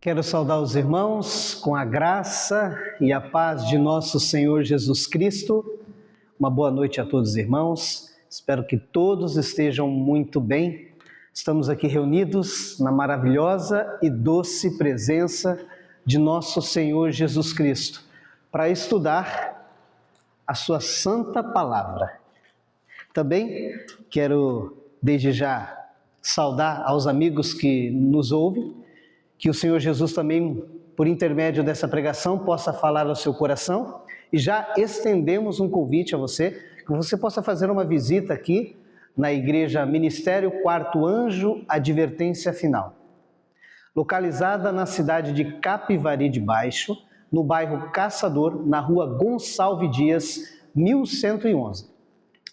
Quero saudar os irmãos com a graça e a paz de nosso Senhor Jesus Cristo. Uma boa noite a todos os irmãos. Espero que todos estejam muito bem. Estamos aqui reunidos na maravilhosa e doce presença de nosso Senhor Jesus Cristo para estudar a sua santa palavra. Também quero desde já saudar aos amigos que nos ouvem, que o Senhor Jesus também, por intermédio dessa pregação, possa falar ao seu coração. E já estendemos um convite a você, que você possa fazer uma visita aqui na Igreja Ministério Quarto Anjo Advertência Final, localizada na cidade de Capivari de Baixo, no bairro Caçador, na rua Gonçalves Dias, 1111.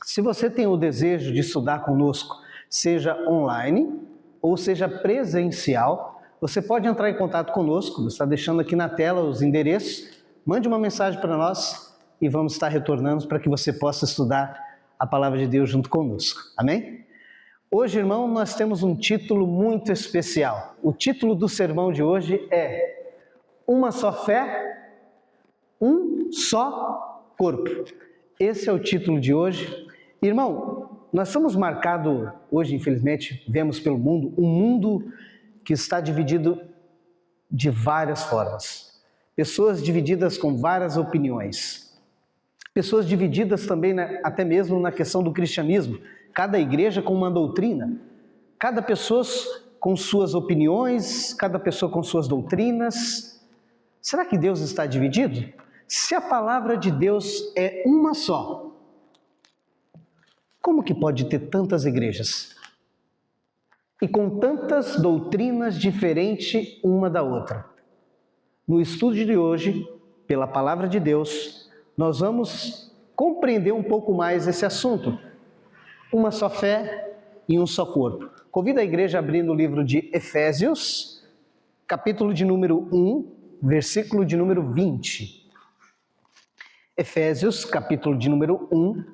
Se você tem o desejo de estudar conosco, seja online ou seja presencial, você pode entrar em contato conosco, está deixando aqui na tela os endereços, mande uma mensagem para nós e vamos estar retornando para que você possa estudar a Palavra de Deus junto conosco. Amém? Hoje, irmão, nós temos um título muito especial. O título do sermão de hoje é Uma Só Fé, Um Só Corpo. Esse é o título de hoje. Irmão, nós somos marcados hoje, infelizmente, vemos pelo mundo, um mundo que está dividido de várias formas. Pessoas divididas com várias opiniões. Pessoas divididas também até mesmo na questão do cristianismo. Cada igreja com uma doutrina. Cada pessoa com suas opiniões, cada pessoa com suas doutrinas. Será que Deus está dividido? Se a palavra de Deus é uma só, como que pode ter tantas igrejas? E com tantas doutrinas diferentes uma da outra. No estudo de hoje, pela palavra de Deus, nós vamos compreender um pouco mais esse assunto. Uma só fé e um só corpo. Convido a igreja a abrir no livro de Efésios, capítulo de número 1, versículo de número 20. Efésios, capítulo de número 1,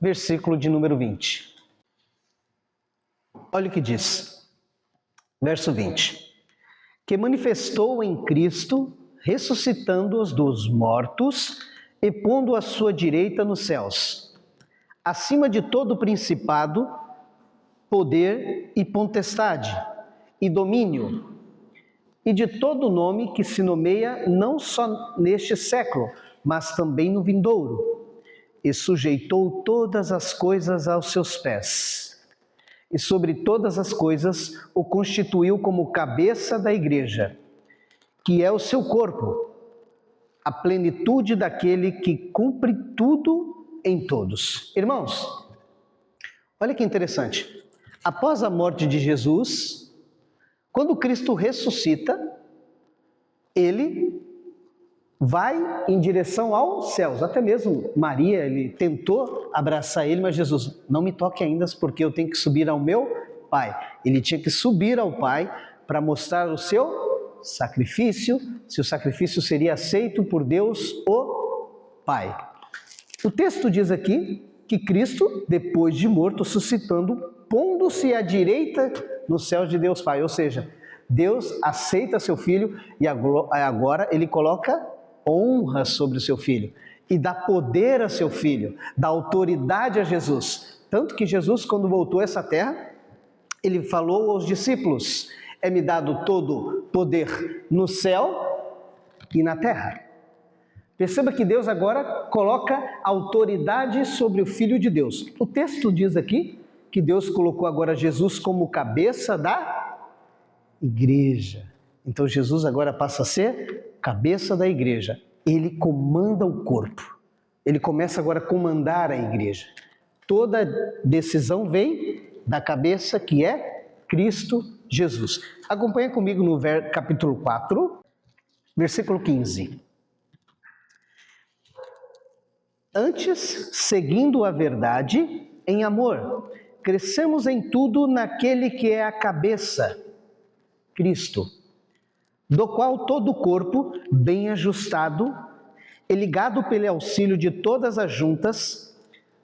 versículo de número 20. Olha o que diz. Verso 20, que manifestou em Cristo, ressuscitando-os dos mortos e pondo à sua direita nos céus, acima de todo principado, poder e potestade, e domínio, e de todo nome que se nomeia não só neste século, mas também no vindouro, e sujeitou todas as coisas aos seus pés. E sobre todas as coisas o constituiu como cabeça da igreja, que é o seu corpo, a plenitude daquele que cumpre tudo em todos. Irmãos, olha que interessante. Após a morte de Jesus, quando Cristo ressuscita, ele vai em direção aos céus. Até mesmo Maria, ele tentou abraçar ele, mas Jesus, não me toque ainda porque eu tenho que subir ao meu Pai. Ele tinha que subir ao Pai para mostrar o seu sacrifício, se o sacrifício seria aceito por Deus, o Pai. O texto diz aqui que Cristo, depois de morto, suscitando, pondo-se à direita nos céus de Deus Pai. Ou seja, Deus aceita seu filho e agora ele coloca honra sobre o seu filho e dá poder a seu filho, dá autoridade a Jesus. Tanto que Jesus, quando voltou a essa terra, ele falou aos discípulos, é-me dado todo poder no céu e na terra. Perceba que Deus agora coloca autoridade sobre o Filho de Deus. O texto diz aqui que Deus colocou agora Jesus como cabeça da igreja. Então Jesus agora passa a ser cabeça da igreja. Ele comanda o corpo. Ele começa agora a comandar a igreja. Toda decisão vem da cabeça que é Cristo Jesus. Acompanha comigo no capítulo 4, versículo 15. Antes, seguindo a verdade em amor, crescemos em tudo naquele que é a cabeça, Cristo, do qual todo o corpo, bem ajustado e ligado pelo auxílio de todas as juntas,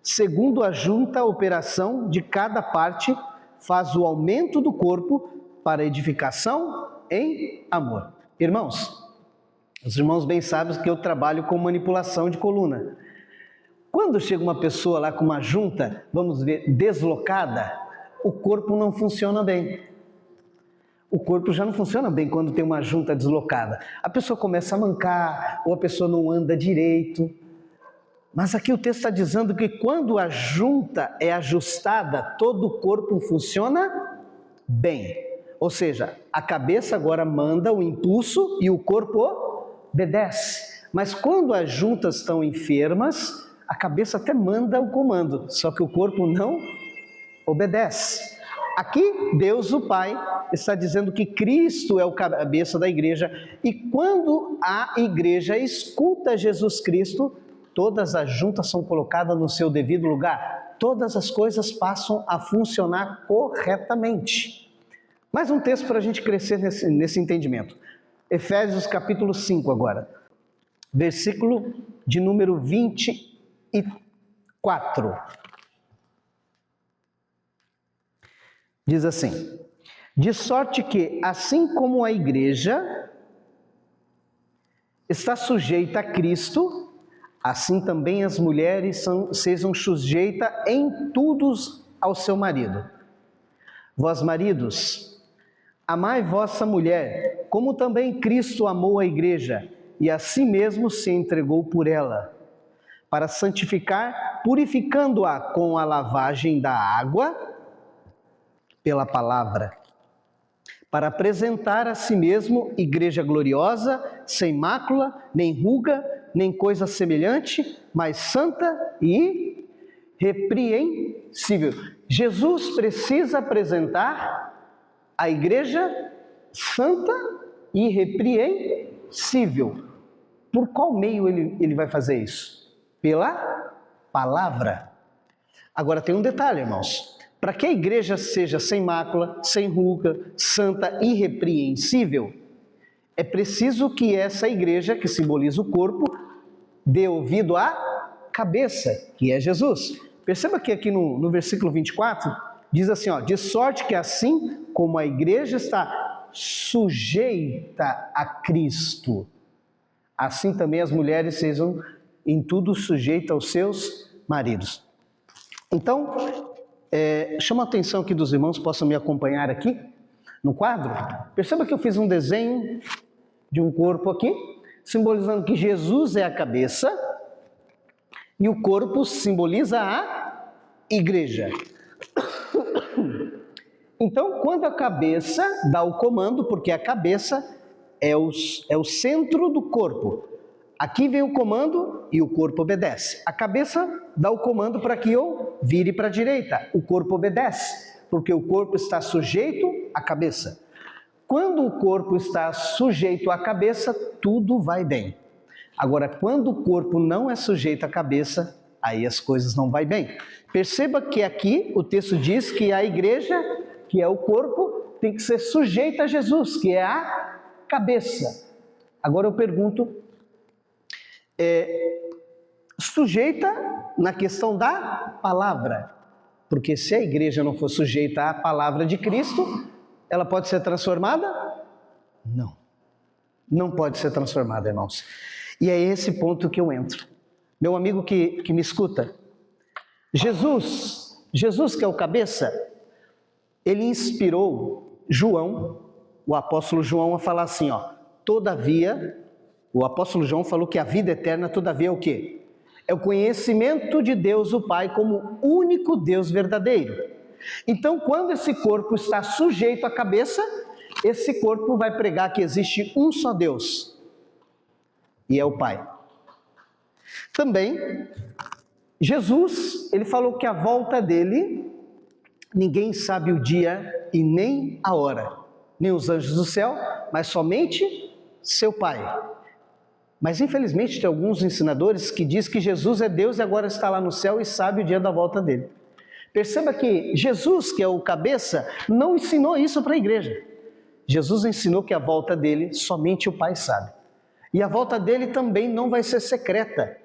segundo a junta operação de cada parte, faz o aumento do corpo para edificação em amor. Irmãos, os irmãos bem sabem que eu trabalho com manipulação de coluna. Quando chega uma pessoa lá com uma junta, vamos ver, deslocada, o corpo não funciona bem. O corpo já não funciona bem quando tem uma junta deslocada. A pessoa começa a mancar, ou a pessoa não anda direito. Mas aqui o texto está dizendo que quando a junta é ajustada, todo o corpo funciona bem. Ou seja, a cabeça agora manda o impulso e o corpo obedece. Mas quando as juntas estão enfermas, a cabeça até manda o comando, só que o corpo não obedece. Aqui, Deus, o Pai, está dizendo que Cristo é o cabeça da igreja, e quando a igreja escuta Jesus Cristo, todas as juntas são colocadas no seu devido lugar, todas as coisas passam a funcionar corretamente. Mais um texto para a gente crescer nesse entendimento. Efésios capítulo 5 agora, versículo de número 24. Diz assim: de sorte que, assim como a igreja está sujeita a Cristo, assim também as mulheres sejam sujeitas em tudo ao seu marido. Vós, maridos, amai vossa mulher, como também Cristo amou a igreja, e a si mesmo se entregou por ela, para santificar, purificando-a com a lavagem da água pela palavra, para apresentar a si mesmo igreja gloriosa, sem mácula, nem ruga, nem coisa semelhante, mas santa e irrepreensível. Jesus precisa apresentar a igreja santa e irrepreensível. Por qual meio ele vai fazer isso? Pela palavra. Agora tem um detalhe, irmãos. Para que a igreja seja sem mácula, sem ruga, santa e irrepreensível, é preciso que essa igreja, que simboliza o corpo, dê ouvido à cabeça, que é Jesus. Perceba que aqui no versículo 24, diz assim, de sorte que assim como a igreja está sujeita a Cristo, assim também as mulheres sejam em tudo sujeitas aos seus maridos. Então, chama a atenção aqui dos irmãos, possam me acompanhar aqui no quadro. Perceba que eu fiz um desenho de um corpo aqui, simbolizando que Jesus é a cabeça e o corpo simboliza a igreja. Então, quando a cabeça dá o comando, porque a cabeça é o centro do corpo, aqui vem o comando e o corpo obedece. A cabeça dá o comando para que eu vire para a direita. O corpo obedece, porque o corpo está sujeito à cabeça. Quando o corpo está sujeito à cabeça, tudo vai bem. Agora, quando o corpo não é sujeito à cabeça, aí as coisas não vão bem. Perceba que aqui o texto diz que a igreja, que é o corpo, tem que ser sujeita a Jesus, que é a cabeça. Agora eu pergunto, sujeita na questão da palavra, porque se a igreja não for sujeita à palavra de Cristo, ela pode ser transformada? Não, não pode ser transformada, irmãos. E é esse ponto que eu entro. Meu amigo que me escuta, Jesus que é o cabeça, ele inspirou João, o apóstolo João, a falar assim, todavia, o apóstolo João falou que a vida eterna, todavia, é o quê? É o conhecimento de Deus, o Pai, como único Deus verdadeiro. Então, quando esse corpo está sujeito à cabeça, esse corpo vai pregar que existe um só Deus, e é o Pai. Também, Jesus, ele falou que a volta dele, ninguém sabe o dia e nem a hora, nem os anjos do céu, mas somente seu Pai. Mas infelizmente tem alguns ensinadores que dizem que Jesus é Deus e agora está lá no céu e sabe o dia da volta dele. Perceba que Jesus, que é o cabeça, não ensinou isso para a igreja. Jesus ensinou que a volta dele somente o Pai sabe. E a volta dele também não vai ser secreta,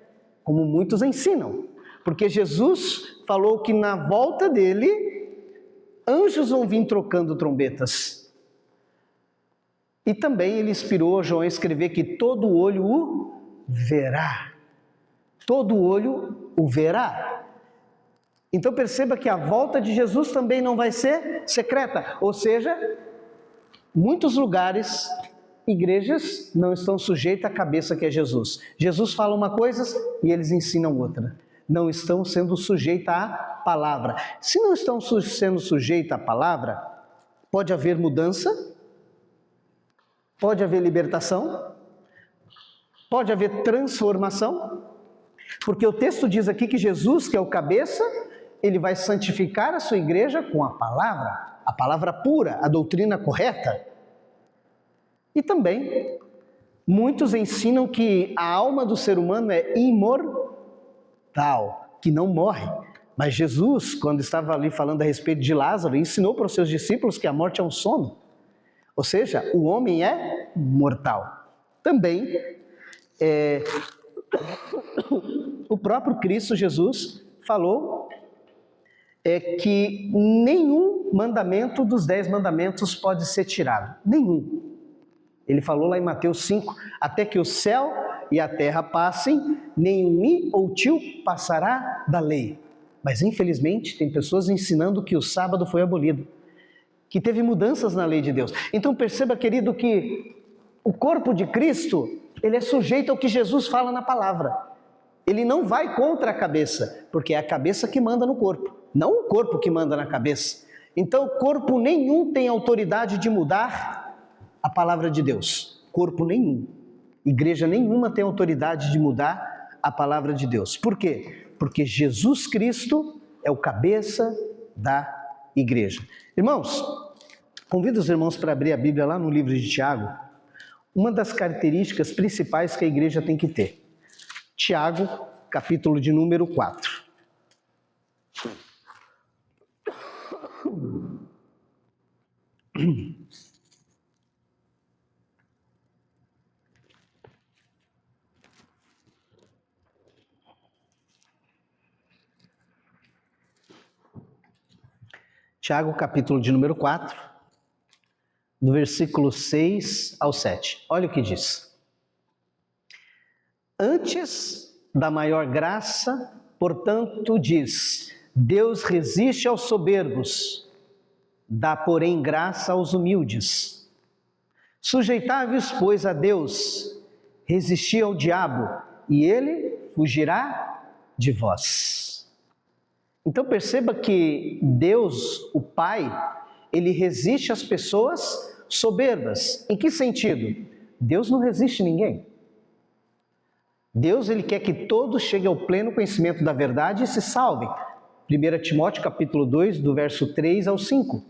como muitos ensinam. Porque Jesus falou que na volta dele, anjos vão vir trocando trombetas. E também ele inspirou João a escrever que todo olho o verá. Todo olho o verá. Então perceba que a volta de Jesus também não vai ser secreta. Ou seja, muitos lugares, igrejas não estão sujeitas à cabeça que é Jesus. Jesus fala uma coisa e eles ensinam outra. Não estão sendo sujeitos à palavra. Se não estão sendo sujeitos à palavra, pode haver mudança, pode haver libertação, pode haver transformação, porque o texto diz aqui que Jesus, que é o cabeça, ele vai santificar a sua igreja com a palavra pura, a doutrina correta. E também, muitos ensinam que a alma do ser humano é imortal, que não morre. Mas Jesus, quando estava ali falando a respeito de Lázaro, ensinou para os seus discípulos que a morte é um sono. Ou seja, o homem é mortal. Também, o próprio Cristo Jesus falou que nenhum mandamento dos 10 mandamentos pode ser tirado. Nenhum. Ele falou lá em Mateus 5, até que o céu e a terra passem, nenhum i ou tio passará da lei. Mas infelizmente tem pessoas ensinando que o sábado foi abolido, que teve mudanças na lei de Deus. Então perceba, querido, que o corpo de Cristo, ele é sujeito ao que Jesus fala na palavra. Ele não vai contra a cabeça, porque é a cabeça que manda no corpo, não o corpo que manda na cabeça. Então corpo nenhum tem autoridade de mudar a palavra de Deus. Corpo nenhum. Igreja nenhuma tem autoridade de mudar a palavra de Deus. Por quê? Porque Jesus Cristo é o cabeça da igreja. Irmãos, convido os irmãos para abrir a Bíblia lá no livro de Tiago. Uma das características principais que a igreja tem que ter. Tiago, capítulo de número 4. Tiago, capítulo de número 4, do versículo 6 ao 7. Olha o que diz. Antes da maior graça, portanto, diz: Deus resiste aos soberbos, dá, porém, graça aos humildes. Sujeitai-vos, pois, a Deus, resisti ao diabo, e ele fugirá de vós. Então perceba que Deus, o Pai, ele resiste às pessoas soberbas. Em que sentido? Deus não resiste a ninguém. Deus, ele quer que todos cheguem ao pleno conhecimento da verdade e se salvem. 1 Timóteo capítulo 2, do verso 3 ao 5.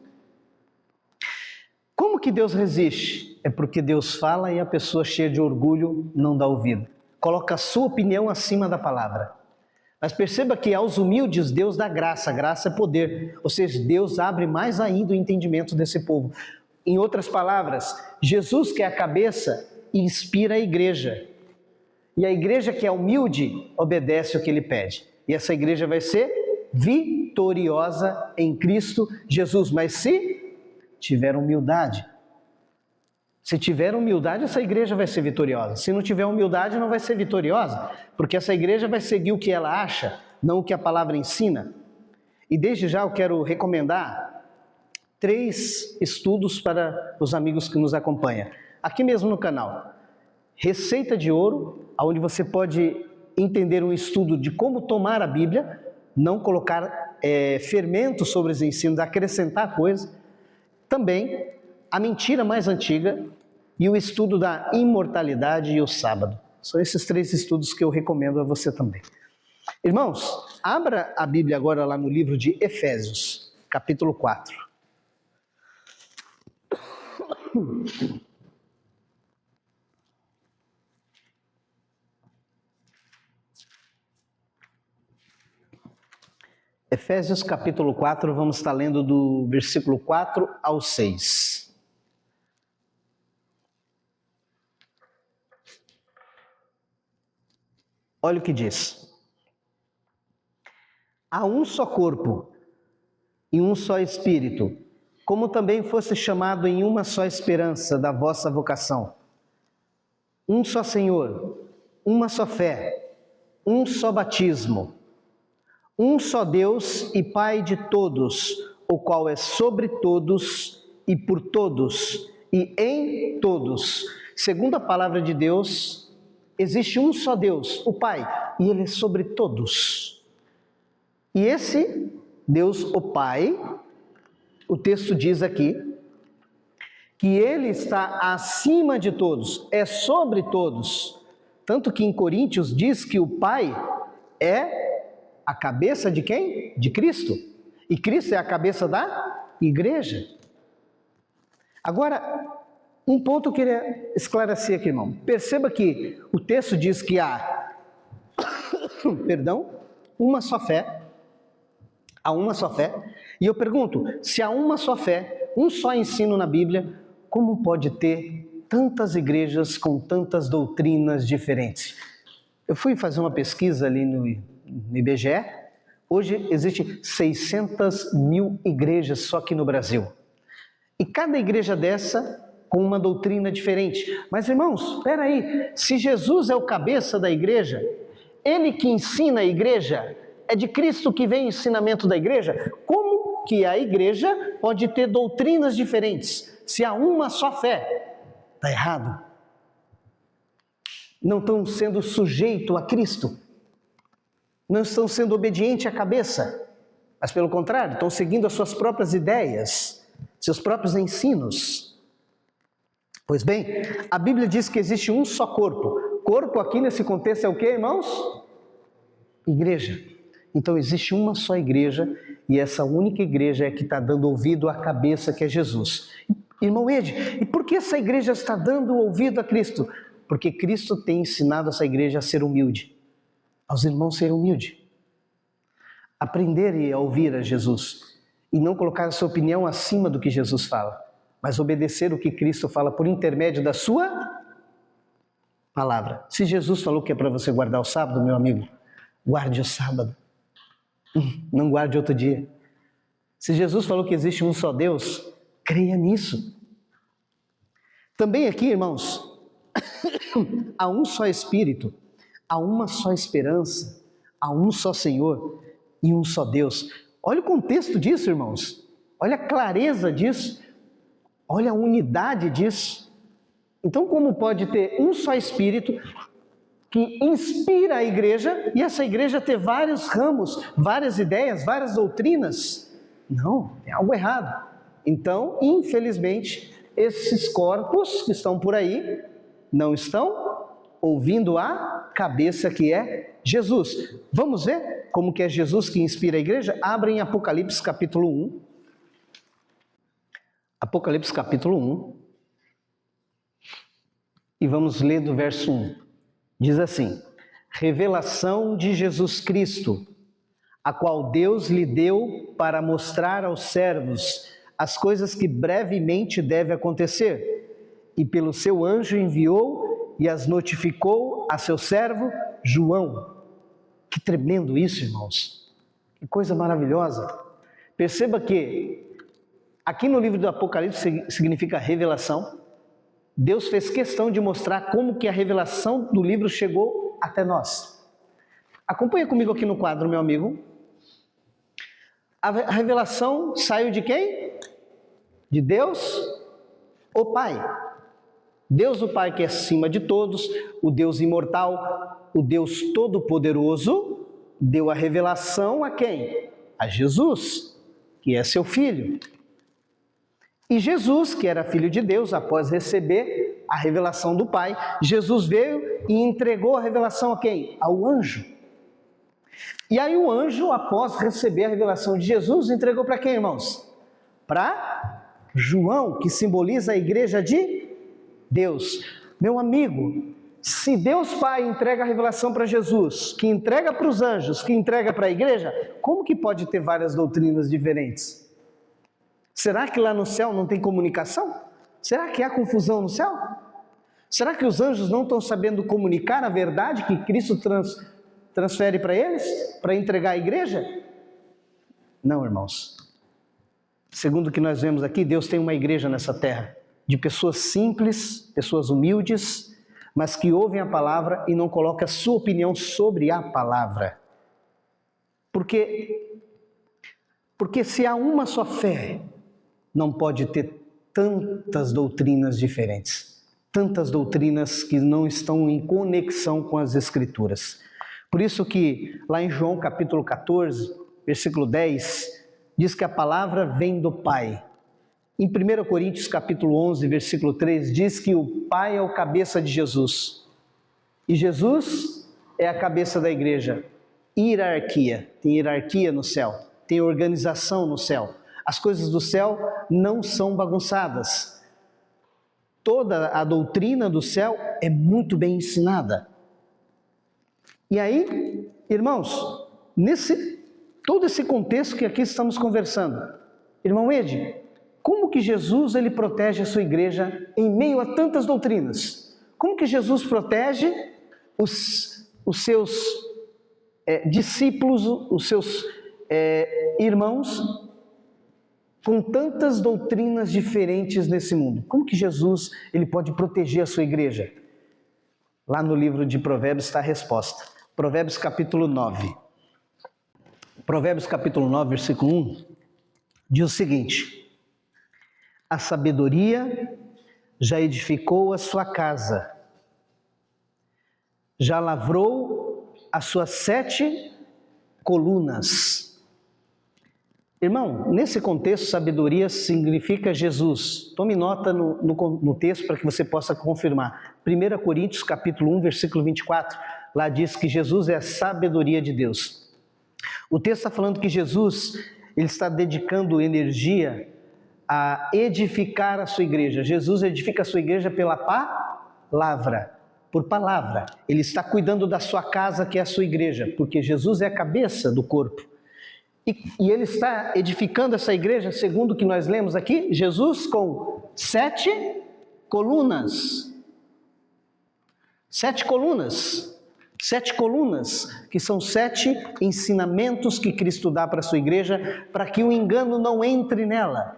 Como que Deus resiste? É porque Deus fala e a pessoa cheia de orgulho não dá ouvido. Coloca a sua opinião acima da palavra. Mas perceba que aos humildes Deus dá graça, graça é poder, ou seja, Deus abre mais ainda o entendimento desse povo. Em outras palavras, Jesus, que é a cabeça, inspira a igreja. E a igreja que é humilde, obedece o que ele pede. E essa igreja vai ser vitoriosa em Cristo Jesus, mas se tiver humildade. Se tiver humildade, essa igreja vai ser vitoriosa. Se não tiver humildade, não vai ser vitoriosa, porque essa igreja vai seguir o que ela acha, não o que a palavra ensina. E desde já eu quero recomendar 3 estudos para os amigos que nos acompanham. Aqui mesmo no canal. Receita de Ouro, onde você pode entender um estudo de como tomar a Bíblia, não colocar fermento sobre os ensinos, acrescentar coisas. Também a mentira mais antiga e o estudo da imortalidade e o sábado. São esses 3 estudos que eu recomendo a você também. Irmãos, abra a Bíblia agora lá no livro de Efésios, capítulo 4. Efésios capítulo 4, vamos estar lendo do versículo 4 ao 6. Olha o que diz. Há um só corpo e um só espírito, como também fosse chamado em uma só esperança da vossa vocação. Um só Senhor, uma só fé, um só batismo, um só Deus e Pai de todos, o qual é sobre todos e por todos e em todos. Segundo a palavra de Deus, existe um só Deus, o Pai, e Ele é sobre todos. E esse Deus, o Pai, o texto diz aqui, que Ele está acima de todos, é sobre todos. Tanto que em Coríntios diz que o Pai é a cabeça de quem? De Cristo. E Cristo é a cabeça da igreja. Agora, um ponto eu queria esclarecer aqui, irmão. Perceba que o texto diz que há, uma só fé. Há uma só fé. E eu pergunto, se há uma só fé, um só ensino na Bíblia, como pode ter tantas igrejas com tantas doutrinas diferentes? Eu fui fazer uma pesquisa ali no IBGE. Hoje existe 600 mil igrejas só aqui no Brasil. E cada igreja dessa com uma doutrina diferente. Mas irmãos, espera aí, se Jesus é o cabeça da igreja, Ele que ensina a igreja, é de Cristo que vem o ensinamento da igreja, como que a igreja pode ter doutrinas diferentes? Se há uma só fé, está errado. Não estão sendo sujeitos a Cristo, não estão sendo obedientes à cabeça, mas pelo contrário, estão seguindo as suas próprias ideias, seus próprios ensinos. Pois bem, a Bíblia diz que existe um só corpo. Corpo aqui nesse contexto é o que, irmãos? Igreja. Então existe uma só igreja e essa única igreja é que está dando ouvido à cabeça que é Jesus. Irmão Ed, e por que essa igreja está dando ouvido a Cristo? Porque Cristo tem ensinado essa igreja a ser humilde, aos irmãos serem humildes, aprenderem a ouvir a Jesus e não colocar a sua opinião acima do que Jesus fala, mas obedecer o que Cristo fala por intermédio da sua palavra. Se Jesus falou que é para você guardar o sábado, meu amigo, guarde o sábado, não guarde outro dia. Se Jesus falou que existe um só Deus, creia nisso. Também aqui, irmãos, há um só Espírito, há uma só esperança, há um só Senhor e um só Deus. Olha o contexto disso, irmãos. Olha a clareza disso. Olha a unidade disso. Então, como pode ter um só Espírito que inspira a igreja e essa igreja ter vários ramos, várias ideias, várias doutrinas? Não, é algo errado. Então, infelizmente, esses corpos que estão por aí não estão ouvindo a cabeça que é Jesus. Vamos ver como que é Jesus que inspira a igreja? Abra em Apocalipse capítulo 1. Apocalipse capítulo 1. E vamos ler do verso 1. Diz assim: revelação de Jesus Cristo, a qual Deus lhe deu para mostrar aos servos as coisas que brevemente devem acontecer, e pelo seu anjo enviou e as notificou a seu servo João. Que tremendo isso, irmãos! Que coisa maravilhosa! Perceba que aqui no livro do Apocalipse significa revelação. Deus fez questão de mostrar como que a revelação do livro chegou até nós. Acompanha comigo aqui no quadro, meu amigo. A revelação saiu de quem? De Deus, o Pai. Deus, o Pai, que é acima de todos, o Deus imortal, o Deus todo-poderoso, deu a revelação a quem? A Jesus, que é seu Filho. E Jesus, que era filho de Deus, após receber a revelação do Pai, Jesus veio e entregou a revelação a quem? Ao anjo. E aí o anjo, após receber a revelação de Jesus, entregou para quem, irmãos? Para João, que simboliza a igreja de Deus. Meu amigo, se Deus Pai entrega a revelação para Jesus, que entrega para os anjos, que entrega para a igreja, como que pode ter várias doutrinas diferentes? Será que lá no céu não tem comunicação? Será que há confusão no céu? Será que os anjos não estão sabendo comunicar a verdade que Cristo transfere para eles, para entregar à igreja? Não, irmãos. segundo o que nós vemos aqui, Deus tem uma igreja nessa terra, de pessoas simples, pessoas humildes, mas que ouvem a palavra e não colocam a sua opinião sobre a palavra. Porque se há uma só fé, não pode ter tantas doutrinas diferentes, tantas doutrinas que não estão em conexão com as Escrituras. Por isso que lá em João capítulo 14, versículo 10, diz que a palavra vem do Pai. Em 1 Coríntios capítulo 11, versículo 3, diz que o Pai é o cabeça de Jesus. E Jesus é a cabeça da igreja. Hierarquia, tem hierarquia no céu, tem organização no céu. As coisas do céu não são bagunçadas. Toda a doutrina do céu é muito bem ensinada. E aí, irmãos, todo esse contexto que aqui estamos conversando, irmão Ed, como que Jesus ele protege a sua igreja em meio a tantas doutrinas? Como que Jesus protege os seus discípulos, os seus irmãos, com tantas doutrinas diferentes nesse mundo? Como que Jesus ele pode proteger a sua igreja? Lá no livro de Provérbios está a resposta. Provérbios capítulo 9. Provérbios capítulo 9, versículo 1, diz o seguinte: a sabedoria já edificou a sua casa, já lavrou as suas 7 colunas. Irmão, nesse contexto, sabedoria significa Jesus. Tome nota no texto para que você possa confirmar. 1 Coríntios capítulo 1, versículo 24, lá diz que Jesus é a sabedoria de Deus. O texto está falando que Jesus ele está dedicando energia a edificar a sua igreja. Jesus edifica a sua igreja pela palavra, por palavra. Ele está cuidando da sua casa, que é a sua igreja, porque Jesus é a cabeça do corpo. E ele está edificando essa igreja, segundo o que nós lemos aqui, Jesus com 7 colunas. 7 colunas. 7 colunas, que são 7 ensinamentos que Cristo dá para a sua igreja, para que o engano não entre nela.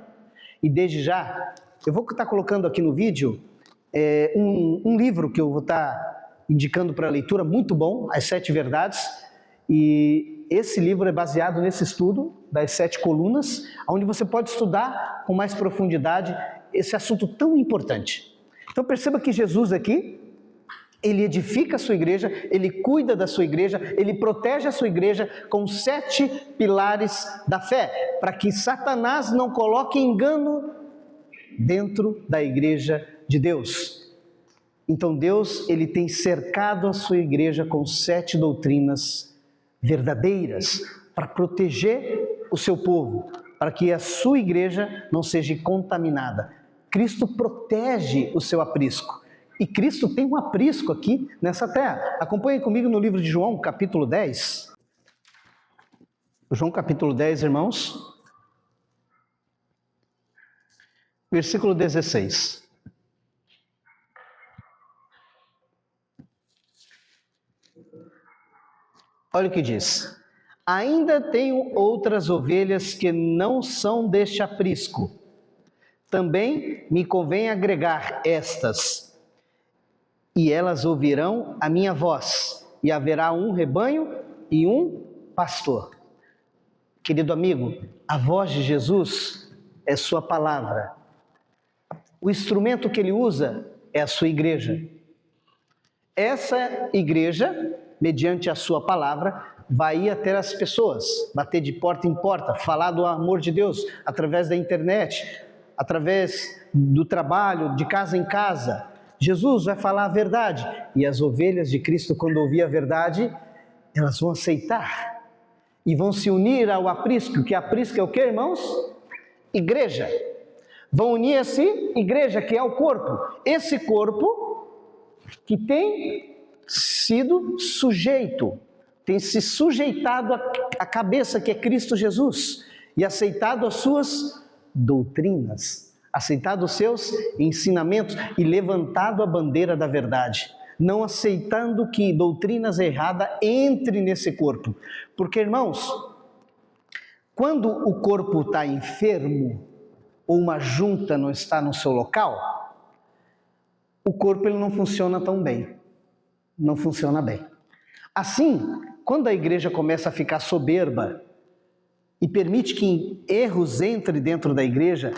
E desde já, eu vou estar colocando aqui no vídeo um livro que eu vou estar indicando para a leitura, muito bom, As 7 Verdades, e esse livro é baseado nesse estudo das 7 colunas, onde você pode estudar com mais profundidade esse assunto tão importante. Então perceba que Jesus aqui, ele edifica a sua igreja, ele cuida da sua igreja, ele protege a sua igreja com 7 pilares da fé, para que Satanás não coloque engano dentro da igreja de Deus. Então Deus, ele tem cercado a sua igreja com 7 doutrinas verdadeiras, para proteger o seu povo, para que a sua igreja não seja contaminada. Cristo protege o seu aprisco. E Cristo tem um aprisco aqui nessa terra. Acompanhe comigo no livro de João, capítulo 10. João, capítulo 10, irmãos. Versículo 16. Olha o que diz. Ainda tenho outras ovelhas que não são deste aprisco. Também me convém agregar estas. E elas ouvirão a minha voz, e haverá um rebanho e um pastor. Querido amigo, a voz de Jesus é sua palavra. O instrumento que ele usa é a sua igreja. Essa igreja, mediante a sua palavra, vai ir até as pessoas, bater de porta em porta, falar do amor de Deus através da internet, através do trabalho, de casa em casa. Jesus vai falar a verdade, e as ovelhas de Cristo, quando ouvir a verdade, elas vão aceitar e vão se unir ao aprisco, que aprisco é o que, irmãos? Igreja. Vão unir-se igreja, que é o corpo. Esse corpo que tem sido sujeito, tem se sujeitado à cabeça, que é Cristo Jesus, e aceitado as suas doutrinas, aceitado os seus ensinamentos e levantado a bandeira da verdade, não aceitando que doutrinas erradas entrem nesse corpo. Porque, irmãos, Quando o corpo está enfermo, ou uma junta não está no seu local, o corpo ele não funciona tão bem. Não funciona bem. Assim, quando a igreja começa a ficar soberba e permite que erros entrem dentro da igreja,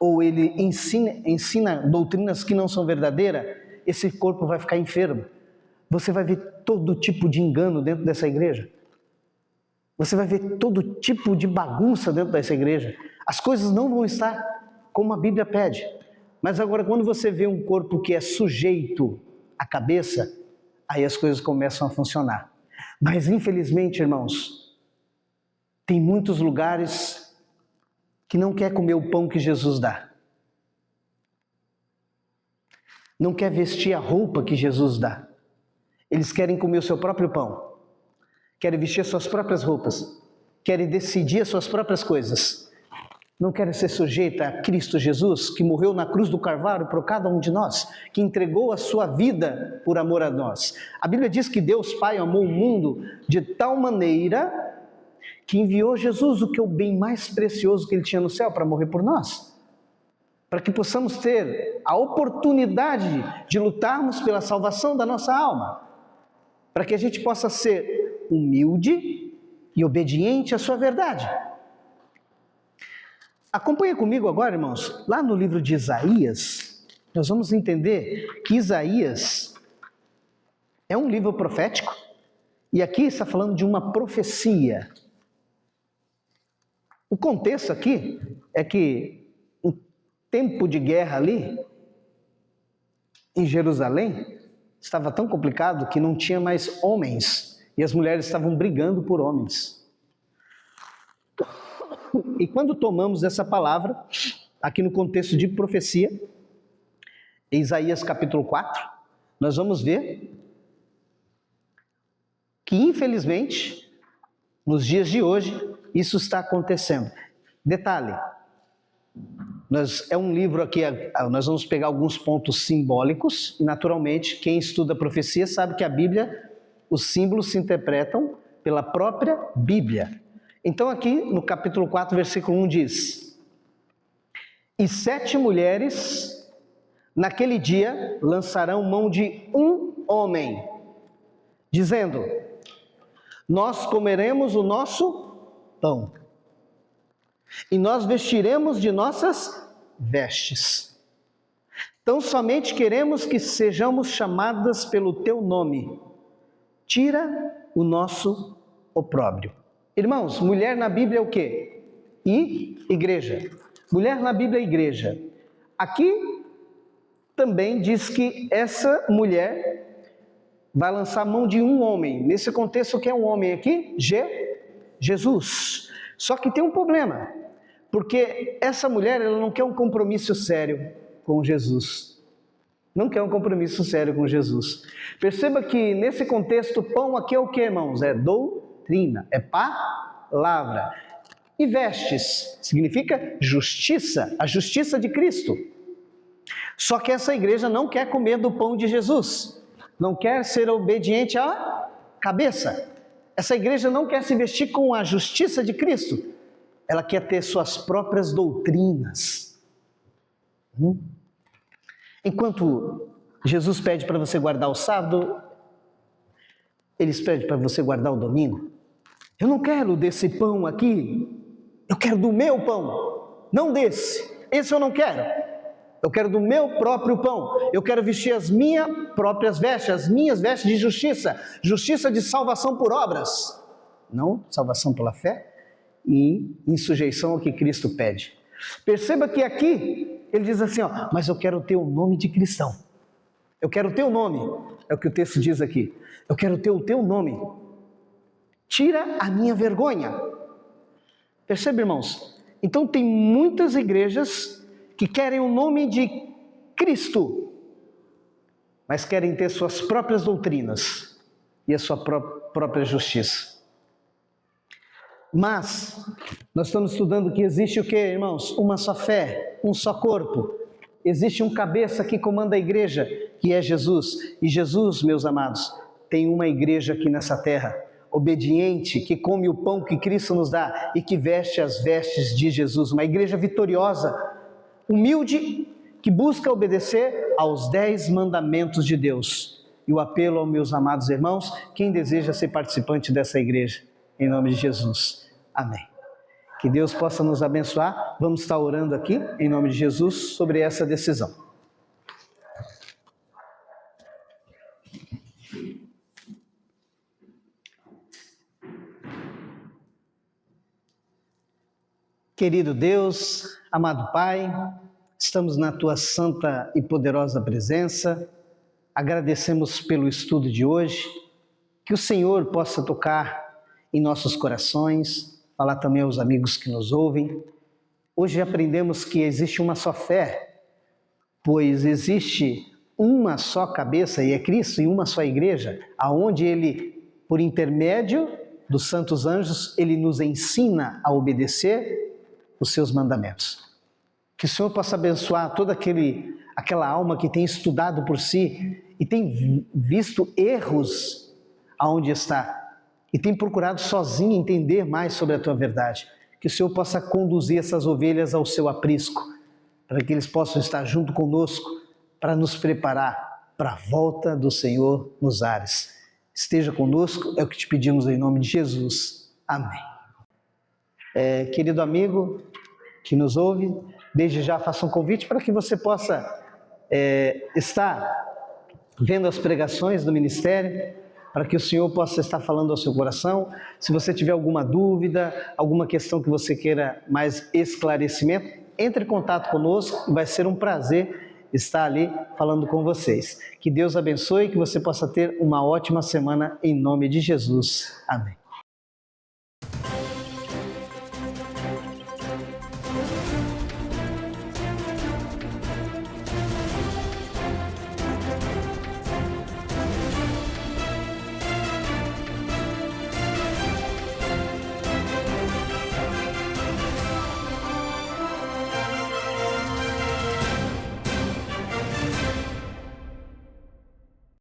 ou ele ensina doutrinas que não são verdadeiras, esse corpo vai ficar enfermo. Você vai ver todo tipo de engano dentro dessa igreja. Você vai ver todo tipo de bagunça dentro dessa igreja. As coisas não vão estar como a Bíblia pede. Mas agora, quando você vê um corpo que é sujeito à cabeça, aí as coisas começam a funcionar. Mas, infelizmente, irmãos, tem muitos lugares que não quer comer o pão que Jesus dá. Não quer vestir a roupa que Jesus dá. Eles querem comer o seu próprio pão. Querem vestir as suas próprias roupas. Querem decidir as suas próprias coisas. Não querem ser sujeita a Cristo Jesus, que morreu na cruz do Calvário por cada um de nós, que entregou a sua vida por amor a nós. A Bíblia diz que Deus Pai amou o mundo de tal maneira que enviou Jesus, o que é o bem mais precioso que Ele tinha no céu, para morrer por nós. Para que possamos ter a oportunidade de lutarmos pela salvação da nossa alma. Para que a gente possa ser humilde e obediente à sua verdade. Acompanha comigo agora, irmãos, lá no livro de Isaías, nós vamos entender que Isaías é um livro profético, e aqui está falando de uma profecia. O contexto aqui é que o tempo de guerra ali, em Jerusalém, estava tão complicado que não tinha mais homens, e as mulheres estavam brigando por homens. E quando tomamos essa palavra, aqui no contexto de profecia, em Isaías capítulo 4, nós vamos ver que, infelizmente, nos dias de hoje, isso está acontecendo. Detalhe, é um livro aqui, nós vamos pegar alguns pontos simbólicos, e naturalmente, quem estuda a profecia sabe que a Bíblia, os símbolos se interpretam pela própria Bíblia. Então aqui no capítulo 4, versículo 1 diz: E 7 mulheres naquele dia lançarão mão de um homem, dizendo: Nós comeremos o nosso pão, e nós vestiremos de nossas vestes. Tão somente queremos que sejamos chamadas pelo teu nome. Tira o nosso opróbrio. Irmãos, mulher na Bíblia é o quê? E igreja. Mulher na Bíblia é igreja. Aqui também diz que essa mulher vai lançar mão de um homem. Nesse contexto, quem é um homem aqui? Jesus. Só que tem um problema, porque essa mulher ela não quer um compromisso sério com Jesus. Não quer um compromisso sério com Jesus. Perceba que nesse contexto, pão aqui é o que, irmãos? É doutrina, é palavra. E vestes significa justiça, a justiça de Cristo. Só que essa igreja não quer comer do pão de Jesus, não quer ser obediente à cabeça. Essa igreja não quer se vestir com a justiça de Cristo, ela quer ter suas próprias doutrinas. Enquanto Jesus pede para você guardar o sábado, eles pedem para você guardar o domingo. Eu não quero desse pão aqui, eu quero do meu pão, não desse. Esse eu não quero. Eu quero do meu próprio pão. Eu quero vestir as minhas próprias vestes, as minhas vestes de justiça. Justiça de salvação por obras. Não salvação pela fé e em sujeição ao que Cristo pede. Perceba que aqui ele diz assim, mas eu quero ter o nome de cristão. Eu quero ter o nome. É o que o texto diz aqui. Eu quero ter o teu nome. Tira a minha vergonha. Percebe, irmãos? Então tem muitas igrejas que querem o nome de Cristo, mas querem ter suas próprias doutrinas e a sua própria justiça. Mas nós estamos estudando que existe o que, irmãos? Uma só fé, um só corpo. Existe um cabeça que comanda a igreja, que é Jesus. E Jesus, meus amados, tem uma igreja aqui nessa terra, obediente, que come o pão que Cristo nos dá e que veste as vestes de Jesus. Uma igreja vitoriosa, humilde, que busca obedecer aos 10 mandamentos de Deus. E o apelo aos meus amados irmãos, quem deseja ser participante dessa igreja, em nome de Jesus. Amém. Que Deus possa nos abençoar. Vamos estar orando aqui, em nome de Jesus, sobre essa decisão. Querido Deus, amado Pai, estamos na Tua santa e poderosa presença. Agradecemos pelo estudo de hoje. Que o Senhor possa tocar em nossos corações, falar também aos amigos que nos ouvem. Hoje aprendemos que existe uma só fé, pois existe uma só cabeça e é Cristo e uma só igreja, aonde Ele, por intermédio dos santos anjos, Ele nos ensina a obedecer os seus mandamentos. Que o Senhor possa abençoar toda aquela alma que tem estudado por si e tem visto erros aonde está e tem procurado sozinho entender mais sobre a Tua verdade. Que o Senhor possa conduzir essas ovelhas ao seu aprisco, para que eles possam estar junto conosco, para nos preparar para a volta do Senhor nos ares. Esteja conosco, é o que te pedimos em nome de Jesus. Amém. Querido amigo que nos ouve, desde já faço um convite para que você possa estar vendo as pregações do ministério, para que o Senhor possa estar falando ao seu coração. Se você tiver alguma dúvida, alguma questão que você queira mais esclarecimento, entre em contato conosco, vai ser um prazer estar ali falando com vocês. Que Deus abençoe e que você possa ter uma ótima semana em nome de Jesus. Amém.